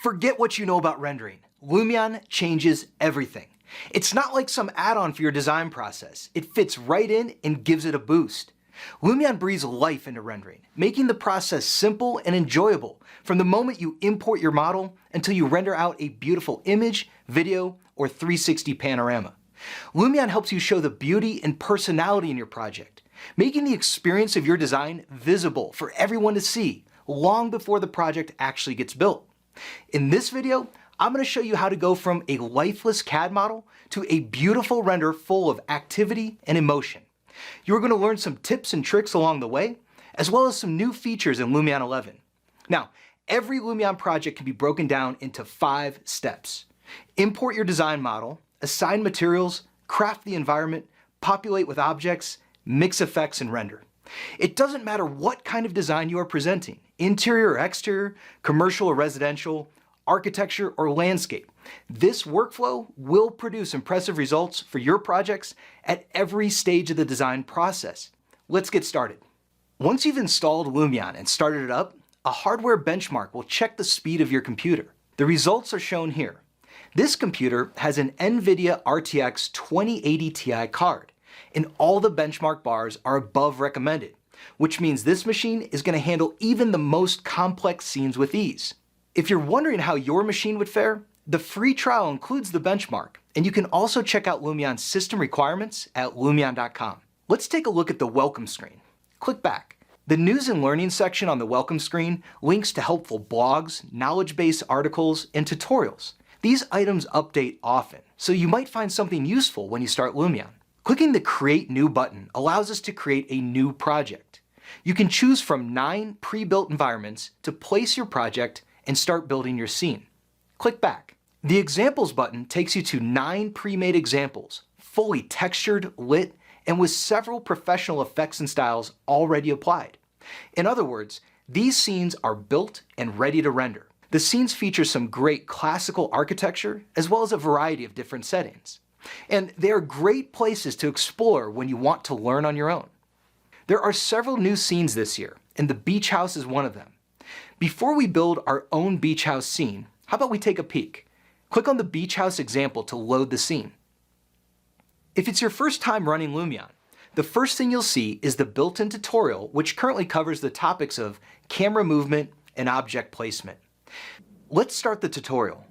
Forget what you know about rendering. Lumion changes everything. It's not like some add-on for your design process. It fits right in and gives it a boost. Lumion breathes life into rendering, making the process simple and enjoyable from the moment you import your model until you render out a beautiful image, video, or 360 panorama. Lumion helps you show the beauty and personality in your project, making the experience of your design visible for everyone to see long before the project actually gets built. In this video, I'm going to show you how to go from a lifeless CAD model to a beautiful render full of activity and emotion. You're going to learn some tips and tricks along the way, as well as some new features in Lumion 11. Now, every Lumion project can be broken down into 5 steps. Import your design model, assign materials, craft the environment, populate with objects, mix effects, and render. It doesn't matter what kind of design you are presenting, interior or exterior, commercial or residential, architecture or landscape. This workflow will produce impressive results for your projects at every stage of the design process. Let's get started. Once you've installed Lumion and started it up, a hardware benchmark will check the speed of your computer. The results are shown here. This computer has an NVIDIA RTX 2080 Ti card, and all the benchmark bars are above recommended, which means this machine is going to handle even the most complex scenes with ease. If you're wondering how your machine would fare, the free trial includes the benchmark, and you can also check out Lumion's system requirements at lumion.com. Let's take a look at the welcome screen. Click back. The news and learning section on the welcome screen links to helpful blogs, knowledge-based articles, and tutorials. These items update often, so you might find something useful when you start Lumion. Clicking the Create New button allows us to create a new project. You can choose from 9 pre-built environments to place your project and start building your scene. Click back. The Examples button takes you to 9 pre-made examples, fully textured, lit, and with several professional effects and styles already applied. In other words, these scenes are built and ready to render. The scenes feature some great classical architecture as well as a variety of different settings. And they are great places to explore when you want to learn on your own. There are several new scenes this year, and the beach house is one of them. Before we build our own beach house scene, how about we take a peek? Click on the beach house example to load the scene. If it's your first time running Lumion, the first thing you'll see is the built-in tutorial, which currently covers the topics of camera movement and object placement. Let's start the tutorial.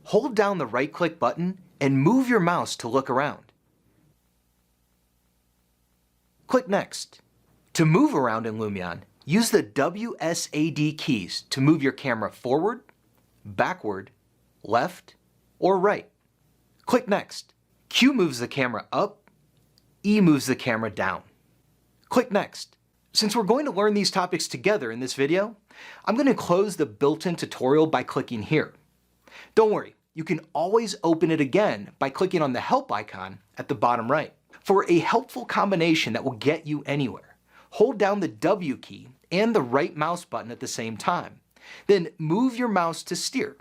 Hold down the right-click button and move your mouse to look around. Click Next. To move around in Lumion, use the WSAD keys to move your camera forward, backward, left, or right. Click Next. Q moves the camera up, E moves the camera down. Click Next. Since we're going to learn these topics together in this video, I'm going to close the built-in tutorial by clicking here. Don't worry, you can always open it again by clicking on the Help icon at the bottom right. For a helpful combination that will get you anywhere, hold down the W key and the right mouse button at the same time. Then move your mouse to steer.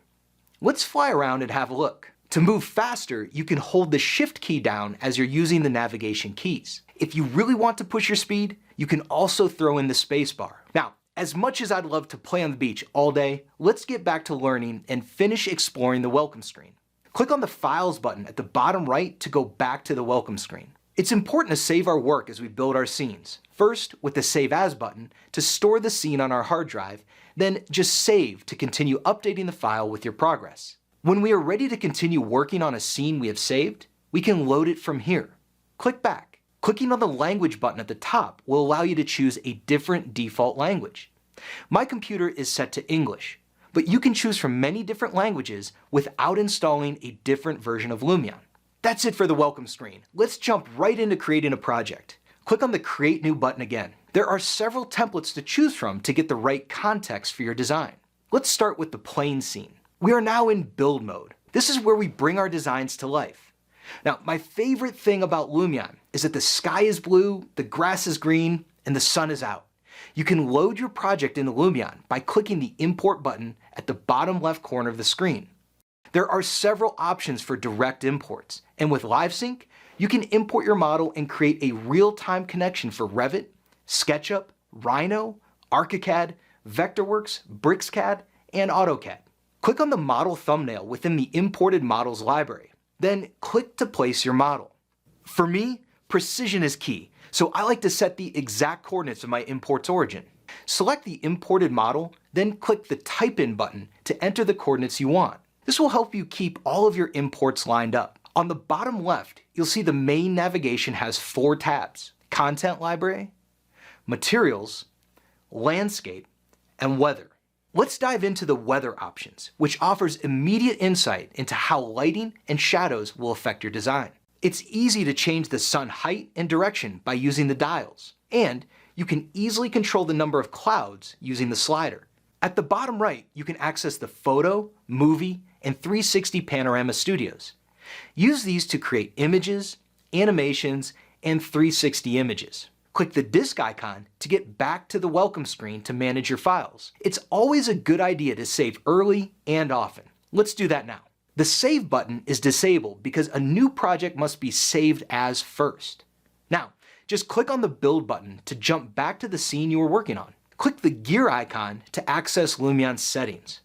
Let's fly around and have a look. To move faster, you can hold the Shift key down as you're using the navigation keys. If you really want to push your speed, you can also throw in the space bar. Now, as much as I'd love to play on the beach all day, let's get back to learning and finish exploring the welcome screen. Click on the Files button at the bottom right to go back to the welcome screen. It's important to save our work as we build our scenes. First, with the Save As button to store the scene on our hard drive, then just save to continue updating the file with your progress. When we are ready to continue working on a scene we have saved, we can load it from here. Click back. Clicking on the Language button at the top will allow you to choose a different default language. My computer is set to English, but you can choose from many different languages without installing a different version of Lumion. That's it for the welcome screen. Let's jump right into creating a project. Click on the Create New button again. There are several templates to choose from to get the right context for your design. Let's start with the plane scene. We are now in build mode. This is where we bring our designs to life. Now, my favorite thing about Lumion is that the sky is blue, the grass is green, and the sun is out. You can load your project into Lumion by clicking the Import button at the bottom left corner of the screen. There are several options for direct imports, and with LiveSync, you can import your model and create a real-time connection for Revit, SketchUp, Rhino, ArchiCAD, Vectorworks, BricsCAD, and AutoCAD. Click on the model thumbnail within the imported models library. Then click to place your model. For me, precision is key, so I like to set the exact coordinates of my import's origin. Select the imported model, then click the Type In button to enter the coordinates you want. This will help you keep all of your imports lined up. On the bottom left, you'll see the main navigation has 4 tabs: Content Library, Materials, Landscape, and Weather. Let's dive into the weather options, which offers immediate insight into how lighting and shadows will affect your design. It's easy to change the sun height and direction by using the dials, and you can easily control the number of clouds using the slider. At the bottom right, you can access the photo, movie, and 360 panorama studios. Use these to create images, animations, and 360 images. Click the disk icon to get back to the welcome screen to manage your files. It's always a good idea to save early and often. Let's do that now. The Save button is disabled because a new project must be saved as first. Now, just click on the Build button to jump back to the scene you were working on. Click the gear icon to access Lumion's settings.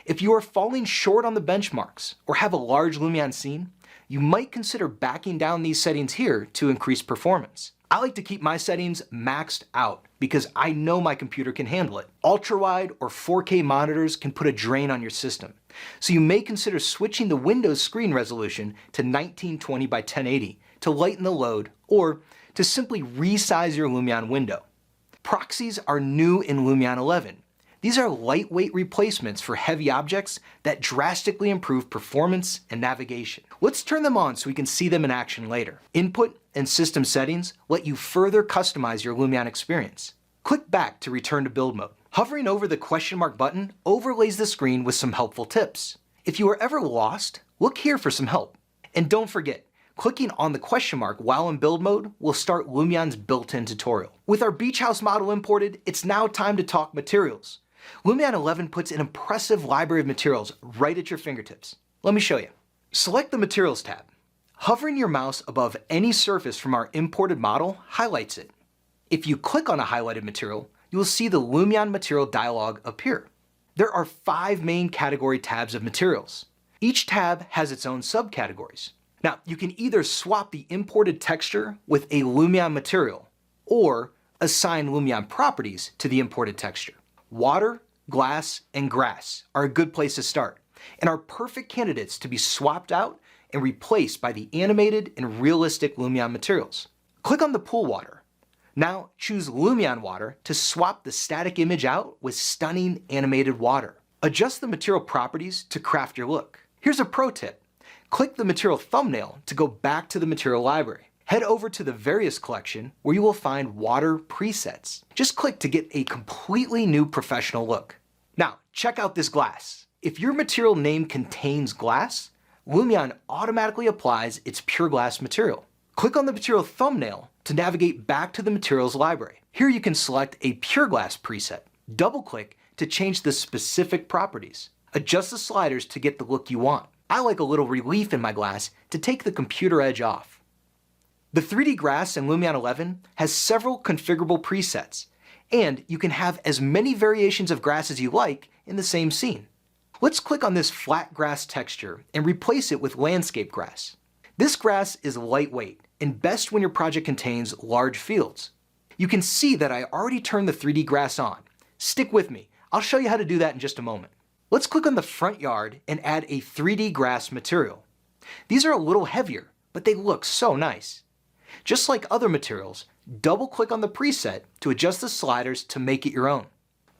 If you are falling short on the benchmarks or have a large Lumion scene, you might consider backing down these settings here to increase performance. I like to keep my settings maxed out because I know my computer can handle it. Ultra-wide or 4K monitors can put a drain on your system, so you may consider switching the Windows screen resolution to 1920 by 1080 to lighten the load, or to simply resize your Lumion window. Proxies are new in Lumion 11. These are lightweight replacements for heavy objects that drastically improve performance and navigation. Let's turn them on so we can see them in action later. Input and system settings let you further customize your Lumion experience. Click back to return to build mode. Hovering over the question mark button overlays the screen with some helpful tips. If you are ever lost, look here for some help. And don't forget, clicking on the question mark while in build mode will start Lumion's built-in tutorial. With our beach house model imported, it's now time to talk materials. Lumion 11 puts an impressive library of materials right at your fingertips. Let me show you. Select the Materials tab. Hovering your mouse above any surface from our imported model highlights it. If you click on a highlighted material, you will see the Lumion Material dialog appear. There are 5 main category tabs of materials. Each tab has its own subcategories. Now, you can either swap the imported texture with a Lumion material, or assign Lumion properties to the imported texture. Water, glass, and grass are a good place to start, and are perfect candidates to be swapped out and replaced by the animated and realistic Lumion materials. Click on the pool water. Now choose Lumion water to swap the static image out with stunning animated water. Adjust the material properties to craft your look. Here's a pro tip. Click the material thumbnail to go back to the material library. Head over to the Various collection where you will find water presets. Just click to get a completely new professional look. Now, check out this glass. If your material name contains glass, Lumion automatically applies its pure glass material. Click on the material thumbnail to navigate back to the materials library. Here you can select a pure glass preset. Double-click to change the specific properties. Adjust the sliders to get the look you want. I like a little relief in my glass to take the computer edge off. The 3D grass in Lumion 11 has several configurable presets, and you can have as many variations of grass as you like in the same scene. Let's click on this flat grass texture and replace it with landscape grass. This grass is lightweight and best when your project contains large fields. You can see that I already turned the 3D grass on. Stick with me, I'll show you how to do that in just a moment. Let's click on the front yard and add a 3D grass material. These are a little heavier, but they look so nice. Just like other materials, double-click on the preset to adjust the sliders to make it your own.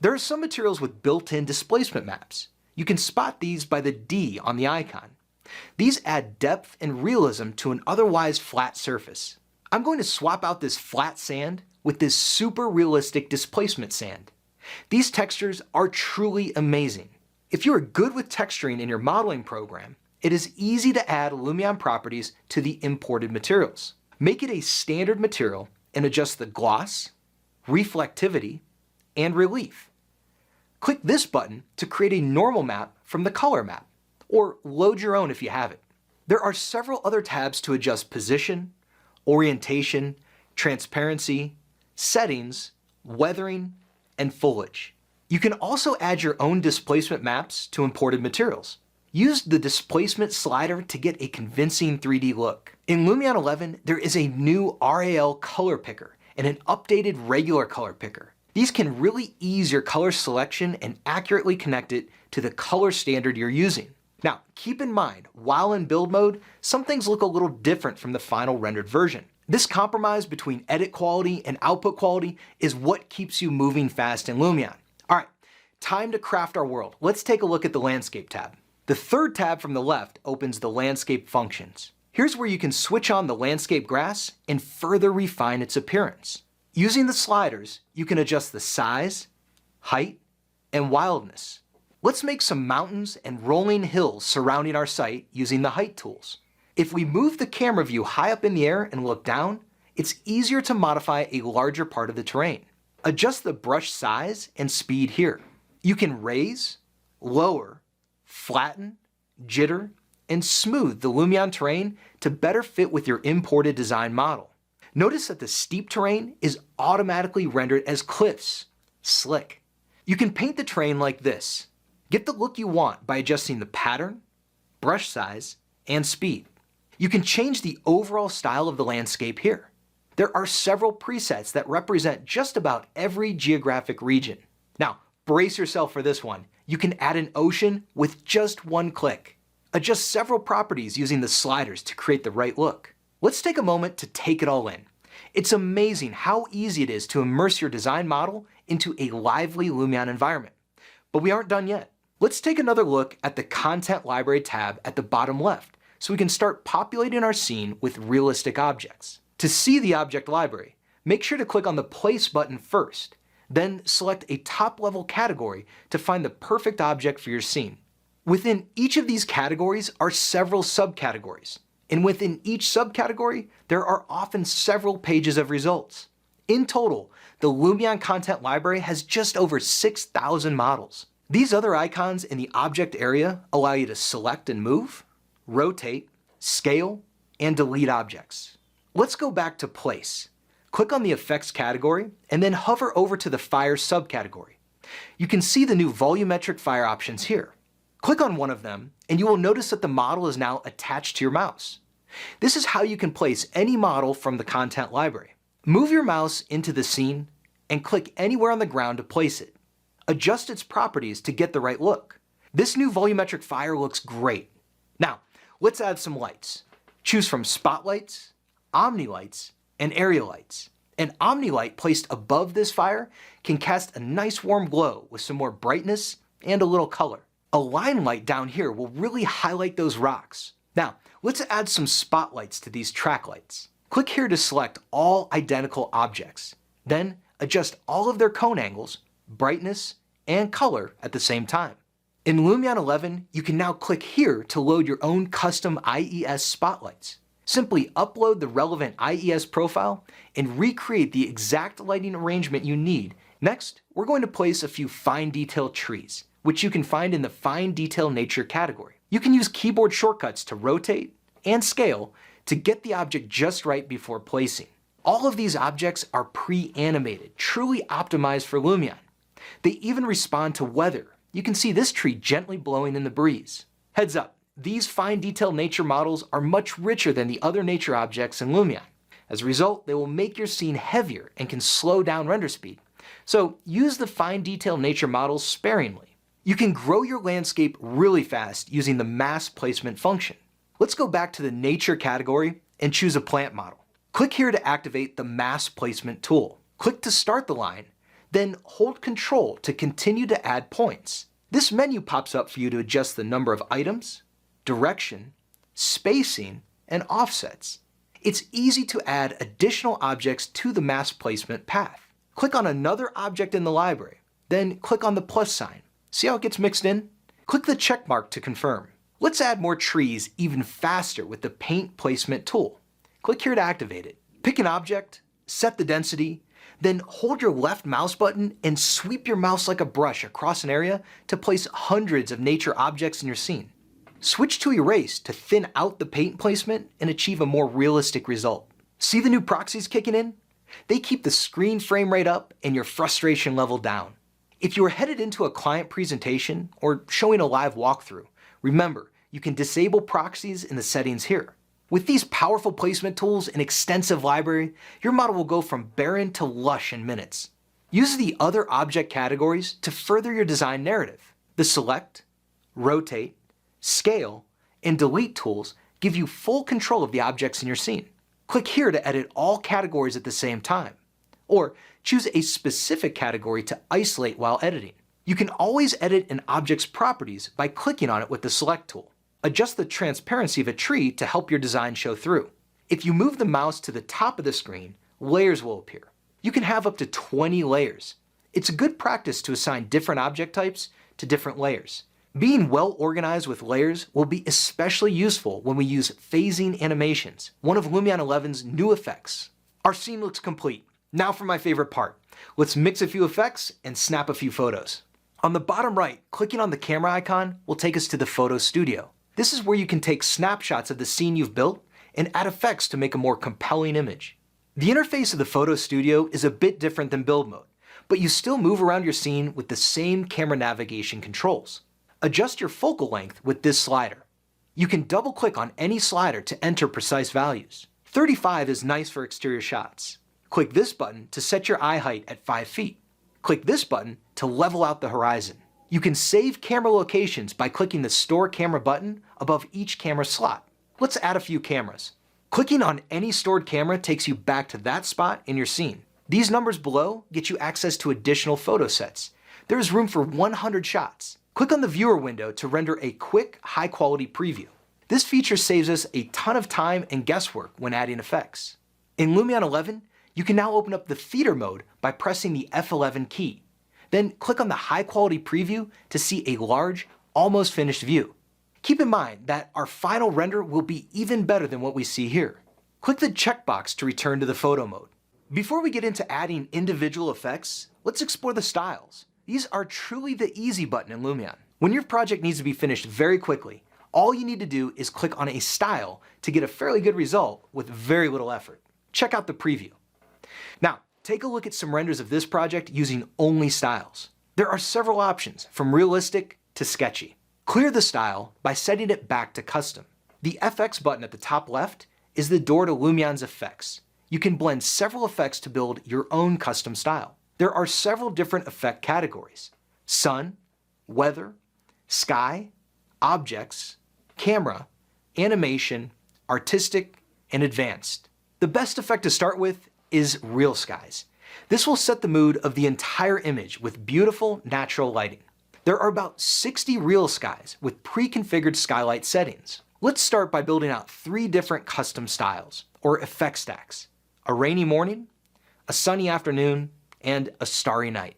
There are some materials with built-in displacement maps. You can spot these by the D on the icon. These add depth and realism to an otherwise flat surface. I'm going to swap out this flat sand with this super realistic displacement sand. These textures are truly amazing. If you are good with texturing in your modeling program, it is easy to add Lumion properties to the imported materials. Make it a standard material and adjust the gloss, reflectivity, and relief. Click this button to create a normal map from the color map, or load your own if you have it. There are several other tabs to adjust position, orientation, transparency, settings, weathering, and foliage. You can also add your own displacement maps to imported materials. Use the displacement slider to get a convincing 3D look. In Lumion 11, there is a new RAL color picker and an updated regular color picker. These can really ease your color selection and accurately connect it to the color standard you're using. Now, keep in mind, while in build mode, some things look a little different from the final rendered version. This compromise between edit quality and output quality is what keeps you moving fast in Lumion. All right, time to craft our world. Let's take a look at the Landscape tab. The third tab from the left opens the Landscape functions. Here's where you can switch on the landscape grass and further refine its appearance. Using the sliders, you can adjust the size, height, and wildness. Let's make some mountains and rolling hills surrounding our site using the height tools. If we move the camera view high up in the air and look down, it's easier to modify a larger part of the terrain. Adjust the brush size and speed here. You can raise, lower, flatten, jitter, and smooth the Lumion terrain to better fit with your imported design model. Notice that the steep terrain is automatically rendered as cliffs. Slick. You can paint the terrain like this. Get the look you want by adjusting the pattern, brush size, and speed. You can change the overall style of the landscape here. There are several presets that represent just about every geographic region. Now, brace yourself for this one. You can add an ocean with just one click. Adjust several properties using the sliders to create the right look. Let's take a moment to take it all in. It's amazing how easy it is to immerse your design model into a lively Lumion environment. But we aren't done yet. Let's take another look at the Content Library tab at the bottom left so we can start populating our scene with realistic objects. To see the object library, make sure to click on the Place button first, then select a top-level category to find the perfect object for your scene. Within each of these categories are several subcategories, and within each subcategory, there are often several pages of results. In total, the Lumion Content Library has just over 6,000 models. These other icons in the object area allow you to select and move, rotate, scale, and delete objects. Let's go back to Place. Click on the Effects category and then hover over to the Fire subcategory. You can see the new volumetric fire options here. Click on one of them and you will notice that the model is now attached to your mouse. This is how you can place any model from the content library. Move your mouse into the scene and click anywhere on the ground to place it. Adjust its properties to get the right look. This new volumetric fire looks great. Now, let's add some lights. Choose from spotlights, omni lights, and area lights. An omni light placed above this fire can cast a nice warm glow with some more brightness and a little color. A line light down here will really highlight those rocks. Now, let's add some spotlights to these track lights. Click here to select all identical objects. Then adjust all of their cone angles, brightness, and color at the same time. In Lumion 11, you can now click here to load your own custom IES spotlights. Simply upload the relevant IES profile and recreate the exact lighting arrangement you need. Next, we're going to place a few fine detail trees, which you can find in the Fine Detail Nature category. You can use keyboard shortcuts to rotate and scale to get the object just right before placing. All of these objects are pre-animated, truly optimized for Lumion. They even respond to weather. You can see this tree gently blowing in the breeze. Heads up, these fine detail nature models are much richer than the other nature objects in Lumion. As a result, they will make your scene heavier and can slow down render speed. So use the fine detail nature models sparingly. You can grow your landscape really fast using the mass placement function. Let's go back to the nature category and choose a plant model. Click here to activate the mass placement tool. Click to start the line, then hold Control to continue to add points. This menu pops up for you to adjust the number of items, direction, spacing, and offsets. It's easy to add additional objects to the mass placement path. Click on another object in the library, then click on the plus sign. See how it gets mixed in? Click the check mark to confirm. Let's add more trees even faster with the Paint Placement tool. Click here to activate it. Pick an object, set the density, then hold your left mouse button and sweep your mouse like a brush across an area to place hundreds of nature objects in your scene. Switch to Erase to thin out the paint placement and achieve a more realistic result. See the new proxies kicking in? They keep the screen frame rate up and your frustration level down. If you are headed into a client presentation or showing a live walkthrough, remember, you can disable proxies in the settings here. With these powerful placement tools and extensive library, your model will go from barren to lush in minutes. Use the other object categories to further your design narrative. The select, rotate, scale, and delete tools give you full control of the objects in your scene. Click here to edit all categories at the same time, or choose a specific category to isolate while editing. You can always edit an object's properties by clicking on it with the select tool. Adjust the transparency of a tree to help your design show through. If you move the mouse to the top of the screen, layers will appear. You can have up to 20 layers. It's a good practice to assign different object types to different layers. Being well organized with layers will be especially useful when we use phasing animations, one of Lumion 11's new effects. Our scene looks complete. Now for my favorite part. Let's mix a few effects and snap a few photos. On the bottom right, clicking on the camera icon will take us to the photo studio. This is where you can take snapshots of the scene you've built and add effects to make a more compelling image. The interface of the photo studio is a bit different than build mode, but you still move around your scene with the same camera navigation controls. Adjust your focal length with this slider. You can double click on any slider to enter precise values. 35 is nice for exterior shots. Click this button to set your eye height at 5 feet. Click this button to level out the horizon. You can save camera locations by clicking the Store Camera button above each camera slot. Let's add a few cameras. Clicking on any stored camera takes you back to that spot in your scene. These numbers below get you access to additional photo sets. There is room for 100 shots. Click on the viewer window to render a quick, high-quality preview. This feature saves us a ton of time and guesswork when adding effects. In Lumion 11, you can now open up the theater mode by pressing the F11 key. Then click on the high quality preview to see a large, almost finished view. Keep in mind that our final render will be even better than what we see here. Click the checkbox to return to the photo mode. Before we get into adding individual effects, let's explore the styles. These are truly the easy button in Lumion. When your project needs to be finished very quickly, all you need to do is click on a style to get a fairly good result with very little effort. Check out the preview. Now, take a look at some renders of this project using only styles. There are several options, from realistic to sketchy. Clear the style by setting it back to custom. The FX button at the top left is the door to Lumion's effects. You can blend several effects to build your own custom style. There are several different effect categories: sun, weather, sky, objects, camera, animation, artistic, and advanced. The best effect to start with is real skies. This will set the mood of the entire image with beautiful natural lighting. There are about 60 real skies with pre-configured skylight settings. Let's start by building out 3 different custom styles, or effect stacks: a rainy morning, a sunny afternoon, and a starry night.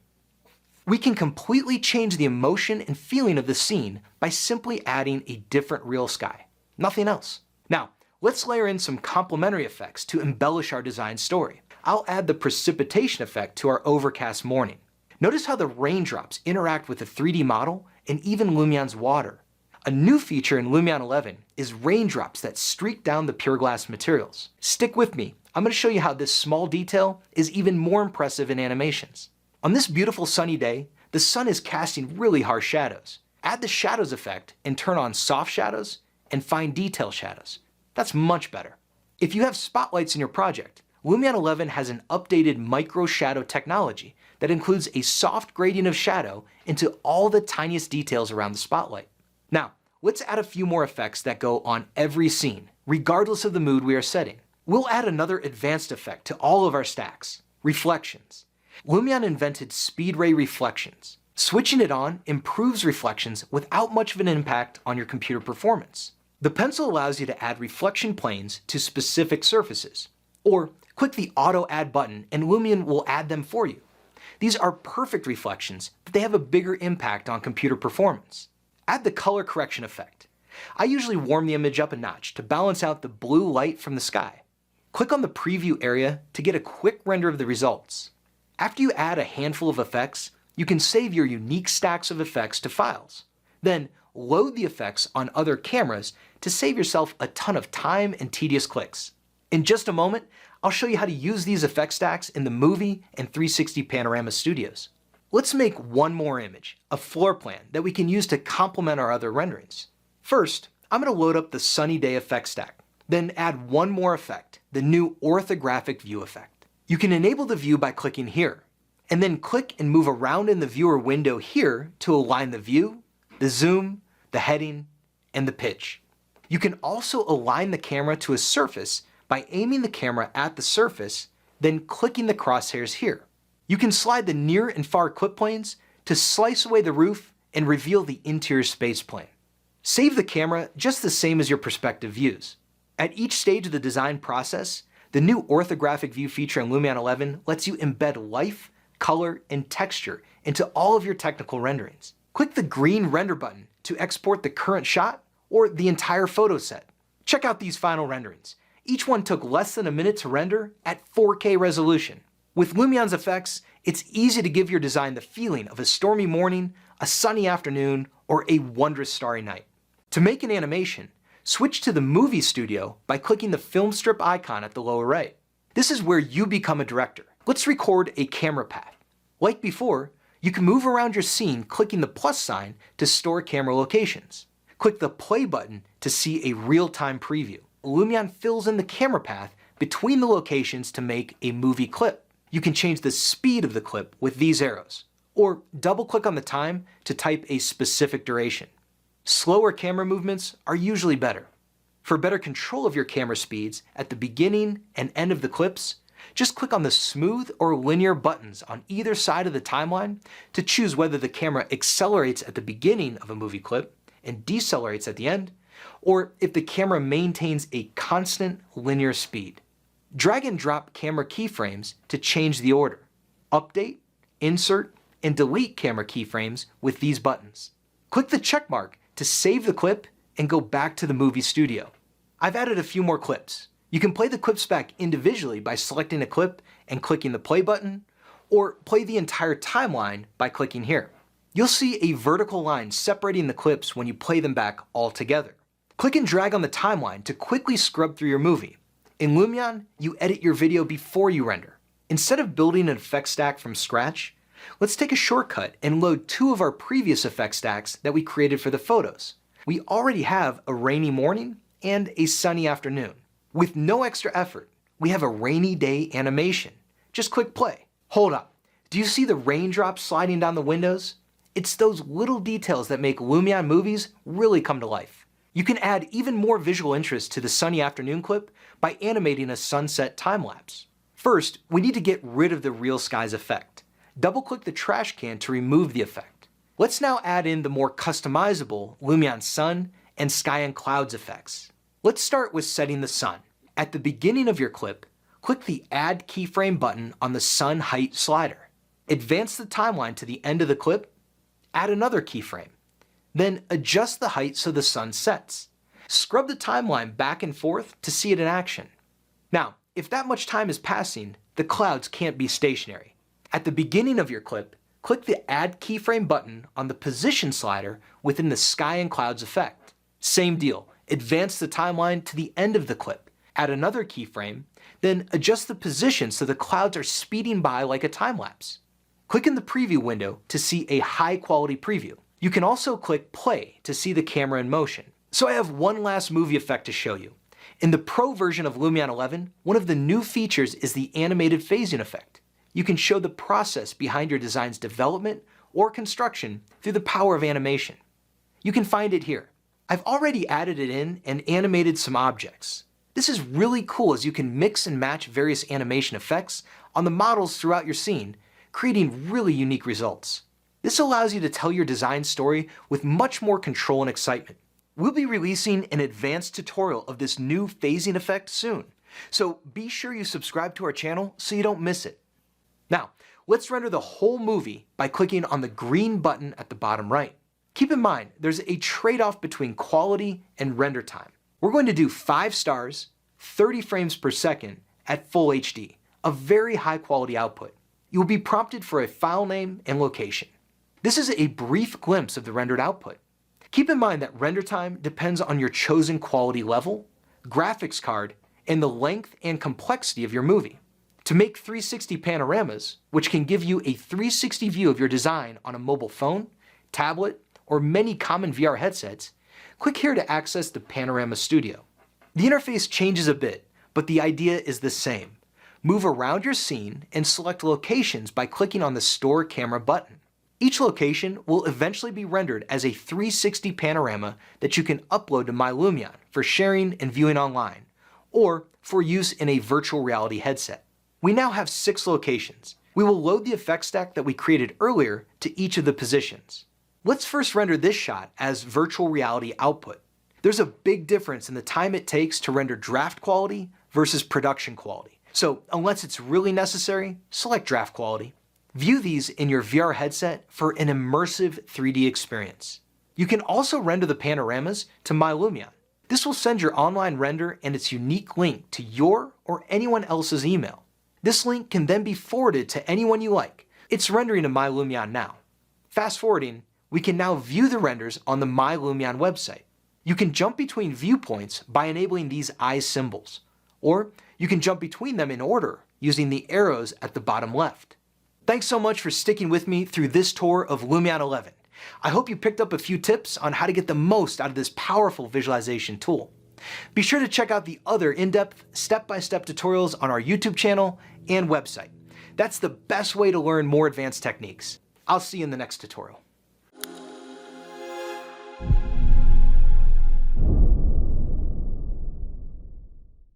We can completely change the emotion and feeling of the scene by simply adding a different real sky. Nothing else. Now, let's layer in some complementary effects to embellish our design story. I'll add the precipitation effect to our overcast morning. Notice how the raindrops interact with the 3D model and even Lumion's water. A new feature in Lumion 11 is raindrops that streak down the pure glass materials. Stick with me, I'm going to show you how this small detail is even more impressive in animations. On this beautiful sunny day, the sun is casting really harsh shadows. Add the shadows effect and turn on soft shadows and fine detail shadows. That's much better. If you have spotlights in your project, Lumion 11 has an updated micro shadow technology that includes a soft gradient of shadow into all the tiniest details around the spotlight. Now, let's add a few more effects that go on every scene, regardless of the mood we are setting. We'll add another advanced effect to all of our stacks: reflections. Lumion invented speed ray reflections. Switching it on improves reflections without much of an impact on your computer performance. The pencil allows you to add reflection planes to specific surfaces, or click the Auto Add button and Lumion will add them for you. These are perfect reflections, but they have a bigger impact on computer performance. Add the color correction effect. I usually warm the image up a notch to balance out the blue light from the sky. Click on the preview area to get a quick render of the results. After you add a handful of effects, you can save your unique stacks of effects to files. Then load the effects on other cameras to save yourself a ton of time and tedious clicks. In just a moment, I'll show you how to use these effect stacks in the movie and 360 panorama studios. Let's make one more image, a floor plan that we can use to complement our other renderings. First, I'm going to load up the sunny day effect stack, then add one more effect, the new orthographic view effect. You can enable the view by clicking here, and then click and move around in the viewer window here to align the view, the zoom, the heading, and the pitch. You can also align the camera to a surface by aiming the camera at the surface, then clicking the crosshairs here. You can slide the near and far clip planes to slice away the roof and reveal the interior space plane. Save the camera just the same as your perspective views. At each stage of the design process, the new orthographic view feature in Lumion 11 lets you embed life, color, and texture into all of your technical renderings. Click the green render button to export the current shot or the entire photo set. Check out these final renderings. Each one took less than a minute to render at 4K resolution. With Lumion's effects, it's easy to give your design the feeling of a stormy morning, a sunny afternoon, or a wondrous starry night. To make an animation, switch to the movie studio by clicking the film strip icon at the lower right. This is where you become a director. Let's record a camera path. Like before, you can move around your scene clicking the plus sign to store camera locations. Click the play button to see a real-time preview. Lumion fills in the camera path between the locations to make a movie clip. You can change the speed of the clip with these arrows, or double-click on the time to type a specific duration. Slower camera movements are usually better. For better control of your camera speeds at the beginning and end of the clips, just click on the smooth or linear buttons on either side of the timeline to choose whether the camera accelerates at the beginning of a movie clip and decelerates at the end, or if the camera maintains a constant linear speed. Drag and drop camera keyframes to change the order. Update, insert, and delete camera keyframes with these buttons. Click the check mark to save the clip and go back to the movie studio. I've added a few more clips. You can play the clips back individually by selecting a clip and clicking the play button, or play the entire timeline by clicking here. You'll see a vertical line separating the clips when you play them back all together. Click and drag on the timeline to quickly scrub through your movie. In Lumion, you edit your video before you render. Instead of building an effect stack from scratch, let's take a shortcut and load two of our previous effect stacks that we created for the photos. We already have a rainy morning and a sunny afternoon. With no extra effort, we have a rainy day animation. Just click play. Hold up. Do you see the raindrops sliding down the windows? It's those little details that make Lumion movies really come to life. You can add even more visual interest to the sunny afternoon clip by animating a sunset time-lapse. First, we need to get rid of the real skies effect. Double-click the trash can to remove the effect. Let's now add in the more customizable Lumion sun and sky and clouds effects. Let's start with setting the sun. At the beginning of your clip, click the Add Keyframe button on the sun height slider. Advance the timeline to the end of the clip, add another keyframe. Then adjust the height so the sun sets. Scrub the timeline back and forth to see it in action. Now, if that much time is passing, the clouds can't be stationary. At the beginning of your clip, click the Add Keyframe button on the position slider within the Sky and Clouds effect. Same deal, advance the timeline to the end of the clip, add another keyframe, then adjust the position so the clouds are speeding by like a time-lapse. Click in the preview window to see a high-quality preview. You can also click play to see the camera in motion. So I have one last movie effect to show you. In the Pro version of Lumion 11, one of the new features is the animated phasing effect. You can show the process behind your design's development or construction through the power of animation. You can find it here. I've already added it in and animated some objects. This is really cool as you can mix and match various animation effects on the models throughout your scene, creating really unique results. This allows you to tell your design story with much more control and excitement. We'll be releasing an advanced tutorial of this new phasing effect soon, so be sure you subscribe to our channel so you don't miss it. Now, let's render the whole movie by clicking on the green button at the bottom right. Keep in mind, there's a trade-off between quality and render time. We're going to do 5 stars, 30 frames per second at full HD, a very high quality output. You will be prompted for a file name and location. This is a brief glimpse of the rendered output. Keep in mind that render time depends on your chosen quality level, graphics card, and the length and complexity of your movie. To make 360 panoramas, which can give you a 360 view of your design on a mobile phone, tablet, or many common VR headsets, click here to access the Panorama Studio. The interface changes a bit, but the idea is the same. Move around your scene and select locations by clicking on the Store Camera button. Each location will eventually be rendered as a 360 panorama that you can upload to Lumion for sharing and viewing online, or for use in a virtual reality headset. We now have 6 locations. We will load the effect stack that we created earlier to each of the positions. Let's first render this shot as virtual reality output. There's a big difference in the time it takes to render draft quality versus production quality. So unless it's really necessary, select draft quality. View these in your VR headset for an immersive 3D experience. You can also render the panoramas to Lumion. This will send your online render and its unique link to your or anyone else's email. This link can then be forwarded to anyone you like. It's rendering to Lumion now. Fast forwarding, we can now view the renders on the Lumion website. You can jump between viewpoints by enabling these eye symbols, or you can jump between them in order using the arrows at the bottom left. Thanks so much for sticking with me through this tour of Lumion 11. I hope you picked up a few tips on how to get the most out of this powerful visualization tool. Be sure to check out the other in-depth, step-by-step tutorials on our YouTube channel and website. That's the best way to learn more advanced techniques. I'll see you in the next tutorial.